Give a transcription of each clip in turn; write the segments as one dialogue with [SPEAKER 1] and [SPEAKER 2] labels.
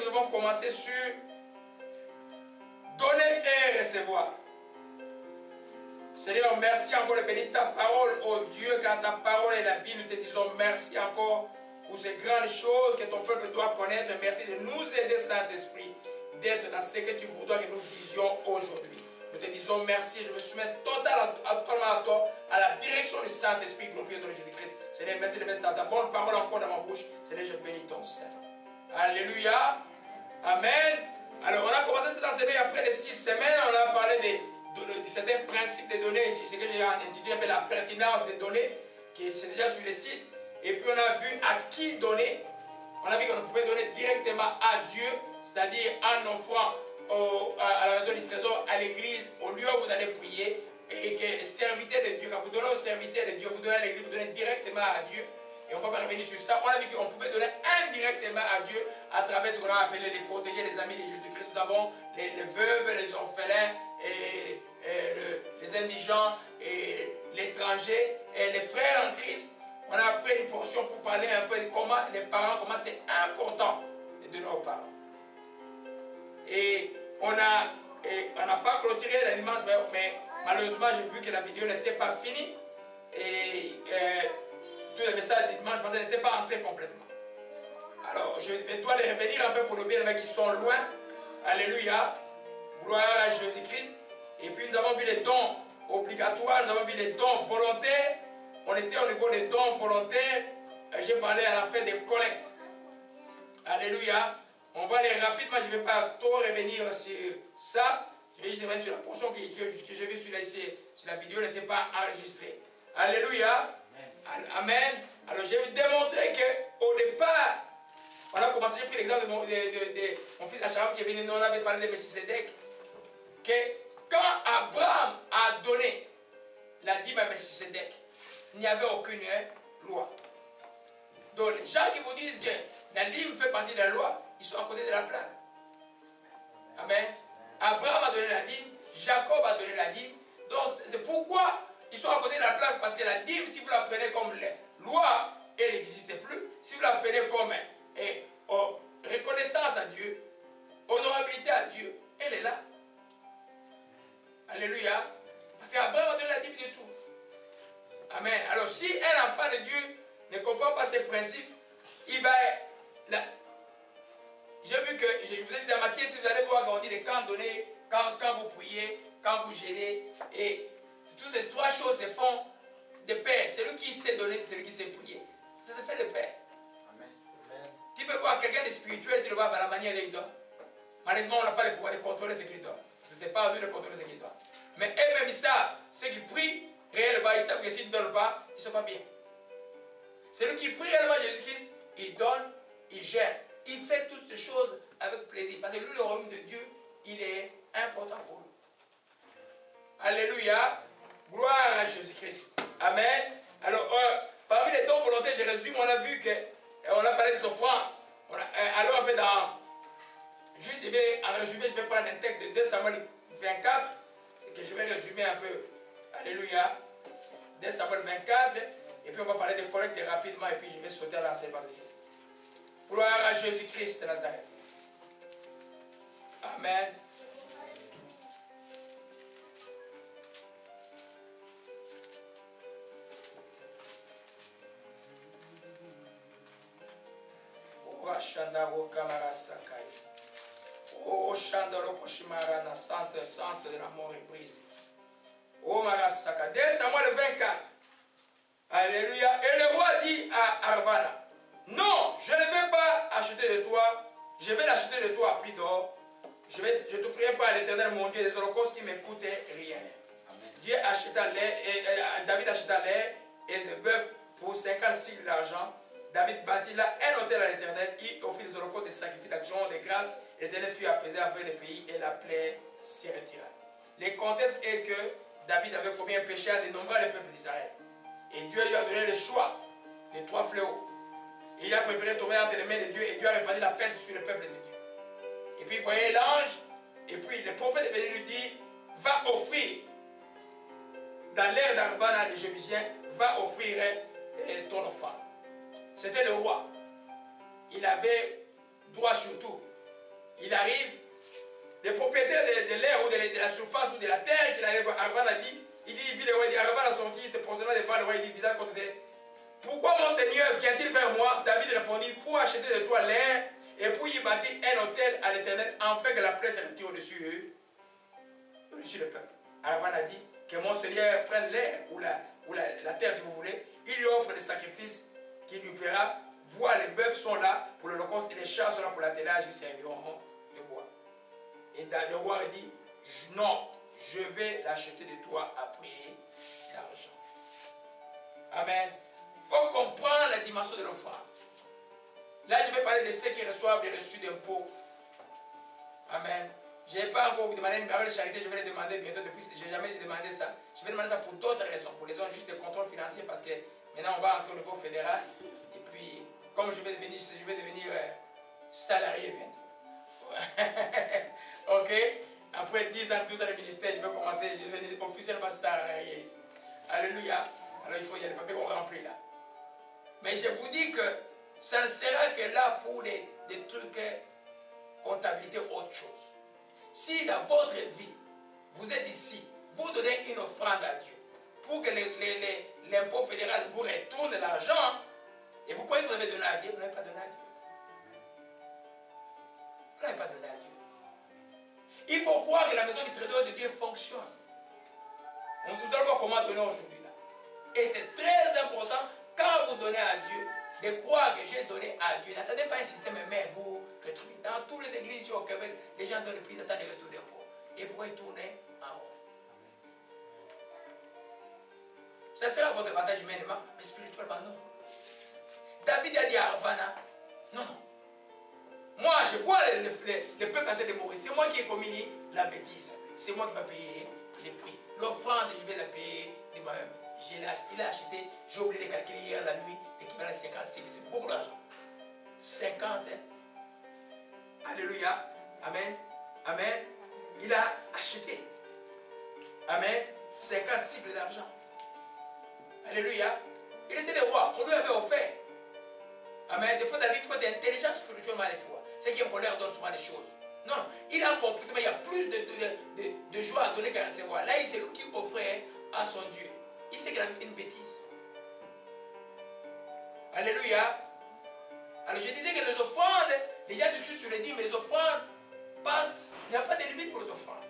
[SPEAKER 1] nous avons commencé sur donner et recevoir. Seigneur, merci encore de bénir ta parole, oh Dieu, car ta parole est la vie. Nous te disons merci encore pour ces grandes choses que ton peuple doit connaître. Merci de nous aider, Saint-Esprit, d'être dans ce que tu voudrais que nous disions aujourd'hui. Nous te disons merci. Je me soumets totalement à toi, à la direction du Saint-Esprit, glorifié dans Jésus-Christ. Seigneur, merci de mettre ta bonne parole encore dans ma bouche. Seigneur, je bénis ton Seigneur. Alléluia. Amen. Alors, on a commencé cet enseignement il y a près de 6 semaines. On a parlé de certains principes de données, ce que j'ai intitulé un peu la pertinence des données, qui c'est déjà sur le site. Et puis on a vu à qui donner. On a vu qu'on pouvait donner directement à Dieu, c'est-à-dire en offrant à la maison du trésor, à l'église, au lieu où vous allez prier, et que le serviteur de Dieu, quand vous donnez au serviteur de Dieu, vous donnez à l'église, vous donnez directement à Dieu. Et on va pas revenir sur ça. On a vu qu'on pouvait donner indirectement à Dieu à travers ce qu'on a appelé les protégés, les amis de Jésus-Christ. Nous avons les veuves, les orphelins, et les indigents, et l'étranger, et les frères en Christ. On a pris une portion pour parler un peu de comment les parents, comment c'est important de donner aux parents. Et on n'a pas clôturé la dimanche, mais malheureusement j'ai vu que la vidéo n'était pas finie. Et tous les messages du dimanche passé n'étaient pas entrés complètement. Alors je dois les revenir un peu pour le bien qui sont loin. Alléluia. Gloire à Jésus-Christ. Et puis nous avons vu les dons obligatoires, nous avons vu les dons volontaires. On était au niveau des dons volontaires. J'ai parlé à la fin des collectes. Alléluia. On va aller rapidement, je ne vais pas trop revenir sur ça. Je vais juste revenir sur la portion que j'ai vue sur la vidéo, n'était pas enregistrée. Alléluia. Amen. Alors je vais vous démontrer qu'au départ, on a commencé, j'ai pris l'exemple de mon fils Acharab qui est venu, nous on avait parlé de Melchisédek, que quand Abraham a donné la dîme à Melchisédek, il n'y avait aucune loi. Donc les gens qui vous disent que la dîme fait partie de la loi, ils sont à côté de la plaque. Amen. Abraham a donné la dîme, Jacob a donné la dîme. Donc c'est pourquoi ils sont à côté de la plaque, parce que la dîme, si vous la prenez comme loi, elle n'existe plus. Si vous la prenez comme reconnaissance à Dieu, honorabilité à Dieu, elle est là. Alléluia. Parce qu'Abraham a donné la dîme de tout. Amen. Alors si un enfant de Dieu ne comprend pas ces principes, il va... J'ai vu que, je vous ai dit dans Matthieu, si vous allez voir quand on dit de quand donner, quand vous priez, quand vous gênez, et toutes ces trois choses se font de paix. Celui qui sait donner, c'est celui qui sait prier. Ça se fait de paix. Amen. Tu peux voir quelqu'un de spirituel, tu le vois par la manière dont il donne. Malheureusement, on n'a pas le pouvoir de contrôler ce qu'il donne. Parce que ce n'est pas à nous de contrôler ce qu'il donne. Mais eux-mêmes, ils savent, ceux qui prient réellement, ils savent que s'ils ne donnent pas, ils ne sont pas bien. Celui qui prie réellement Jésus-Christ, il donne, il gère. Il fait toutes ces choses avec plaisir. Parce que lui, le royaume de Dieu, il est important pour lui. Alléluia. Gloire à Jésus-Christ. Amen. Alors, parmi les dons volontaires, je résume, on a vu qu'on a parlé des offrandes. Allons un peu dans... Juste, en résumé, je vais prendre un texte de 2 Samuel 24. C'est que je vais résumer un peu. Alléluia. 2 Samuel 24. Et puis on va parler de collecte rapidement. Et puis je vais sauter à l'enseignement de Dieu. Gloire à Jésus-Christ de Nazareth. Amen. Oh, Chandaro Koshimara, na centre de la mort est brisé. Oh, Marasaka. 2 Samuel 24. Alléluia. Et le roi dit à Arvana, non, je ne vais pas acheter de toi, je vais l'acheter de toi à prix d'or. Je ne t'offrirai pas à l'Éternel mon Dieu des holocaustes qui ne me coûtaient rien. Amen. Dieu acheta l'air, David acheta l'air et le bœuf pour 50 cycles d'argent. David bâtit là un hôtel à l'Éternel, il offrit des holocaustes, des sacrifices d'action, des grâces. L'Éternel fut apaisé avec le pays et la plaie s'y retira. Le contexte est que David avait commis un péché à dénombrer le peuple d'Israël. Et Dieu lui a donné le choix de 3 fléaux. Et il a préféré tomber entre les mains de Dieu et Dieu a répandu la peste sur le peuple de Dieu. Et puis il voyait l'ange, et puis le prophète est venu lui dire, va offrir, dans l'air d'Arvana, les Jébusiens, va offrir ton offrande. C'était le roi. Il avait droit sur tout. il arrive, les propriétaires de l'air ou de la surface ou de la terre qu'il arrive, Arvan a dit, il dit, le roi, Arvan a sorti, il se positionna devant le roi, il dit, visage contre terre. Pourquoi mon Seigneur vient-il vers moi? David répondit, pour acheter de toi l'air et pour y bâtir un hôtel à l'Éternel, afin que la plaie se retire au-dessus eux, au-dessus du peuple. Arvan a dit, que mon Seigneur prenne l'air ou la terre si vous voulez, il lui offre des sacrifices qu'il lui paiera. Vois, les bœufs sont là pour l'holocauste et les chars sont là pour l'attelage, ils serviront de bois. Et le roi a dit, non, je vais l'acheter de toi à prix d'argent. Amen. Il faut comprendre la dimension de l'offrande. Là, je vais parler de ceux qui reçoivent des reçus d'impôts. Amen. Je n'ai pas encore vous demandé une numéro de charité, je vais le demander bientôt, depuis je n'ai jamais demandé ça. Je vais demander ça pour d'autres raisons, pour les raisons juste de contrôle financier, parce que maintenant on va entrer au niveau fédéral. Et puis, comme je vais devenir salarié bientôt. Ok? Après 10 ans, 12 ans de ministère, je vais commencer, je vais devenir officiellement salarié. Alléluia. Alors il faut, il y a des papiers qu'on remplit là. Mais je vous dis que ça ne sera que là pour des trucs, comptabilité, autre chose. Si dans votre vie, vous êtes ici, vous donnez une offrande à Dieu pour que l'impôt fédéral vous retourne l'argent et vous croyez que vous avez donné à Dieu, vous n'avez pas donné à Dieu. Vous n'avez pas donné à Dieu. Il faut croire que la maison du trésor de Dieu fonctionne. Nous allons voir comment donner aujourd'hui là. Et c'est très important quand vous donnez à Dieu de croire que j'ai donné à Dieu. N'attendez pas un système mais vous retrouvez. Dans toutes les églises ici au Québec, les gens donnent plus, ils attendent des retours d'impôts. Et pourquoi ils tournent en haut? Ça sera votre avantage humainement, mais spirituellement non. David a dit à Arvana, non, non. Moi, je vois le peuple en train de mourir. C'est moi qui ai commis la bêtise. C'est moi qui vais payer les prix. L'offrande, je vais la payer de moi-même. Il a acheté, j'ai oublié de calculer hier la nuit, l'équivalent de 56 000. C'est beaucoup d'argent. 50, hein? Alléluia. Amen. Amen. Il a acheté. Amen. 50 cycles d'argent. Alléluia. Il était le roi. On lui avait offert. Amen. Des fois, David, il faut être intelligent spirituellement des fois. C'est qui en colère donne souvent des choses. Non, il a compris, mais il y a plus de joie à donner qu'à recevoir. Là, c'est lui qui offrait à son Dieu. Il sait qu'il avait fait une bêtise. Alléluia. Alors je disais que les offrandes, les gens discutent sur les dîmes, mais les offrandes passent. Il n'y a pas de limite pour les offrandes.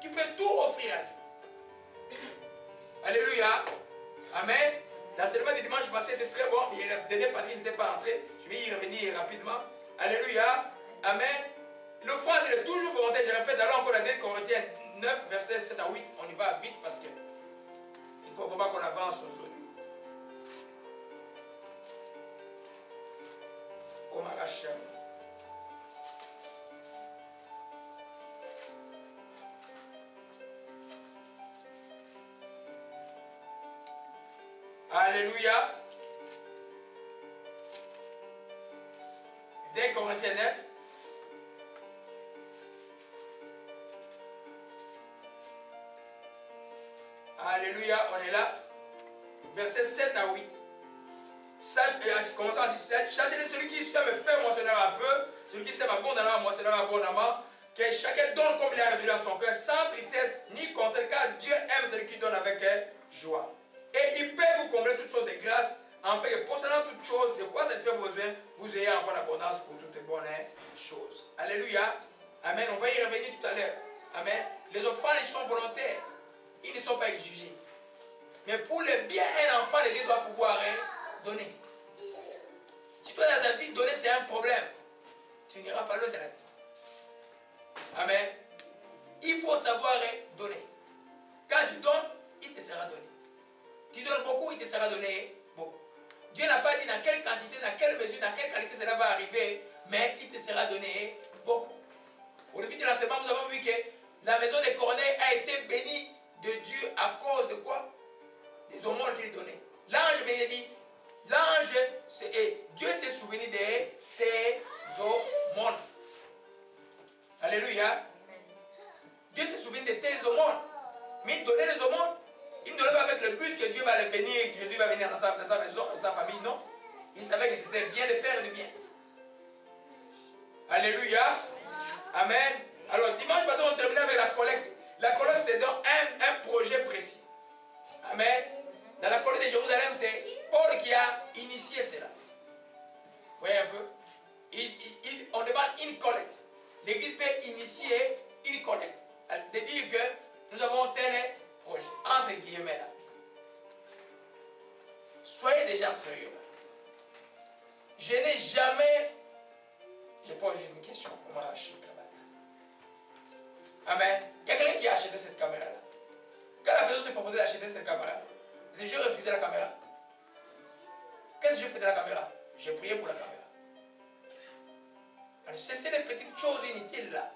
[SPEAKER 1] Tu peux tout offrir à Dieu. Alléluia. Amen. L'enseignement du dimanche passé était très bon, mais la dernière partie n'était pas entrée. Je vais y revenir rapidement. Alléluia. Amen. L'offrande est toujours volontaire. Je répète, alors encore la 2 Corinthiens 9, versets 7 à 8. On y va vite parce que il faut vraiment qu'on avance aujourd'hui. Oh ma rachel. Alléluia. 2 Corinthiens 9. Alléluia, on est là. Versets 7 à 8. Commençons à 7. Sachez de celui qui sème peu moissonnera un peu, celui qui sème abondamment moissonnera abondamment. Que chacun donne comme il a résolu à son cœur, sans tristesse ni contrainte, car Dieu aime celui qui donne avec joie. Et il peut vous combler toutes sortes de grâces, afin que possédant toutes choses, de quoi ça fait besoin, vous ayez encore l'abondance pour toutes les bonnes choses. Alléluia. Amen. On va y revenir tout à l'heure. Amen. Les offrandes, ils sont volontaires. Ils ne sont pas exigés. Mais pour le bien, un enfant de Dieu doit pouvoir donner. Si toi, dans ta vie, donner, c'est un problème, tu n'iras pas loin de la vie. Amen. Il faut savoir donner. Quand tu donnes, il te sera donné. Tu donnes beaucoup, il te sera donné beaucoup. Dieu n'a pas dit dans quelle quantité, dans quelle mesure, dans quelle qualité cela va arriver, mais il te sera donné beaucoup. Au début de l'enseignement, nous avons vu que la maison de Corneille a été bénie de Dieu à cause de quoi? Des aumônes qu'il donnait. L'ange venait dit, Dieu s'est souvenu de tes aumônes. Alléluia. Dieu s'est souvenu de tes aumônes. Mais il donnait les aumônes. Il ne donnait pas avec le but que Dieu va les bénir, que Jésus va venir dans sa maison, dans sa famille, non. Il savait que c'était bien de faire du bien. Alléluia. Amen. Alors, dimanche passé, on terminait avec la collecte. La collecte, c'est dans un projet précis. Amen. Dans la collecte de Jérusalem, c'est Paul qui a initié cela. Vous voyez un peu? On demande une collecte. L'Église peut initier une collecte. De dire que nous avons tel projet. Entre guillemets là. Soyez déjà sérieux. Je n'ai jamais... Je pose juste une question pour m'arracher. Amen. Il y a quelqu'un qui a acheté cette caméra-là. Quand la personne s'est proposée d'acheter cette caméra, j'ai refusé la caméra. Qu'est-ce que j'ai fait de la caméra? J'ai prié pour la caméra. Alors, c'est des petites choses inutiles là.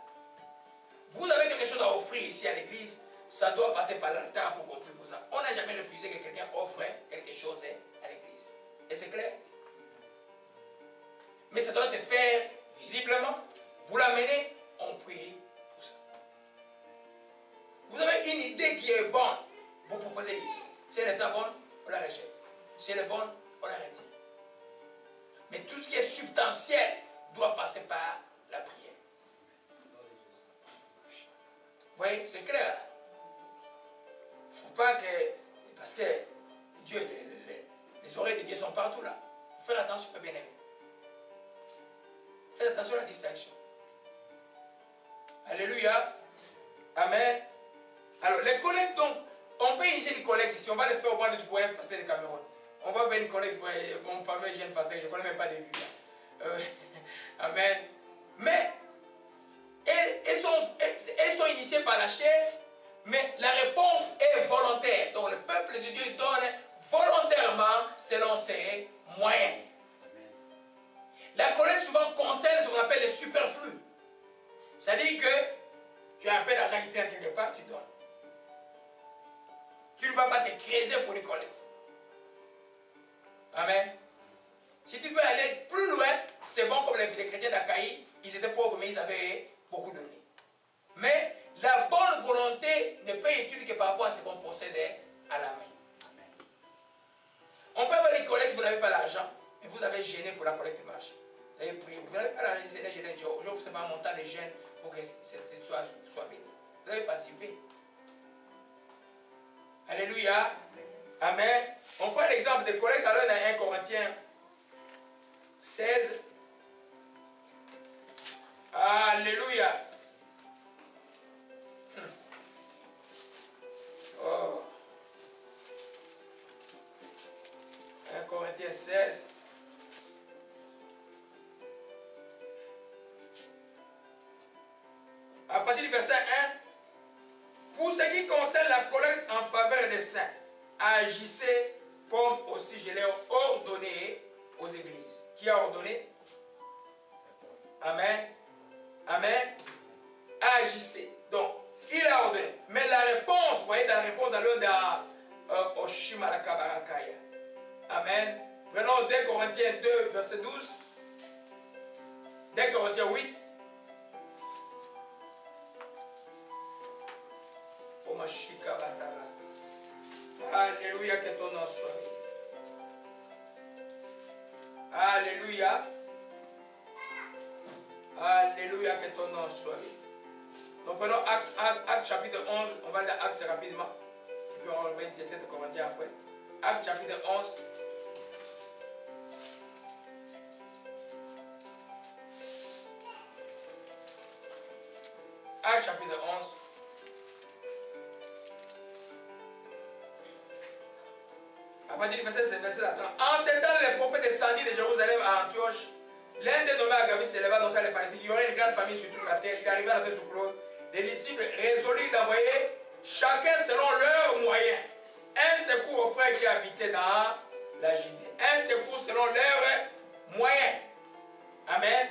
[SPEAKER 1] Vous avez quelque chose à offrir ici à l'église, ça doit passer par l'altar pour qu'on prie pour ça. On n'a jamais refusé que quelqu'un offre quelque chose à l'église. Et c'est clair. Mais ça doit se faire visiblement. Vous l'amenez, on prie pour ça. Vous avez une idée qui est bonne, vous proposez l'idée. Si elle n'est pas bonne, on la rejette. Si elle est bonne, on la retire. Mais tout ce qui est substantiel doit passer par la prière. Vous voyez, c'est clair. Il ne faut pas que... Parce que Dieu, les oreilles de Dieu sont partout là. Il faut faire attention, bien aimé. Faites attention à la distinction. Alléluia. Amen. Alors, les collectes, donc, on peut initier une collecte ici. On va le faire au bord du poème pasteur de Cameroun. On va faire une collecte pour mon fameux jeune pasteur. Je ne connais même pas de vue. Amen. Mais, elles sont initiées par la chair, mais la réponse est volontaire. Donc, le peuple de Dieu donne volontairement selon ses moyens. La collecte souvent concerne ce qu'on appelle les superflus. C'est-à-dire que tu as un peu d'argent qui traîne quelque part, tu donnes. Tu ne vas pas te creuser pour une collecte. Amen. Si tu veux aller plus loin, c'est bon comme les chrétiens d'Achaïe, ils étaient pauvres mais ils avaient beaucoup donné. Mais la bonne volonté ne peut être utile que par rapport à ce qu'on possédait à la main. Amen. On peut avoir des collectes, vous n'avez pas l'argent, mais vous avez gêné pour la collecte marche. Vous avez prié, vous n'avez pas l'argent, c'est les gênés. Je vous fais un montant de gêne pour que cette histoire soit bénie. Vous avez participé. Alléluia. Amen. On prend l'exemple de collecte alors dans 1 Corinthiens 16. Alléluia. Oh. 1 Corinthiens 16. À partir du verset 1. Pour ce qui concerne la collecte en faveur des saints, agissez comme aussi je l'ai ordonné aux églises. Qui a ordonné? Amen. Amen. Agissez. Donc, il a ordonné. Mais la réponse, vous voyez, dans la réponse dans l'un de Oshimarakabarakaya. Amen. Prenons 2 Corinthiens 2, verset 12. 2 Corinthiens 8. Alléluia, que ton nom soit béni. Alléluia. Alléluia, que ton nom soit béni. Donc prenons Acte chapitre 11, on va lire Acte rapidement. Et puis on va lire peut-être Corinthiens après. Acte chapitre 11. Acte chapitre 11. À partir du verset 30. En ce temps, les prophètes descendit de Jérusalem à Antioche. L'un des nommés Agabus s'éleva dans les Palestine. Il y aurait une grande famille sur toute la terre. Il arriva à la fin sous Claude. Les disciples résolurent d'envoyer chacun selon leurs moyens un secours aux frères qui habitaient dans la Judée. Un secours selon leurs moyens. Amen.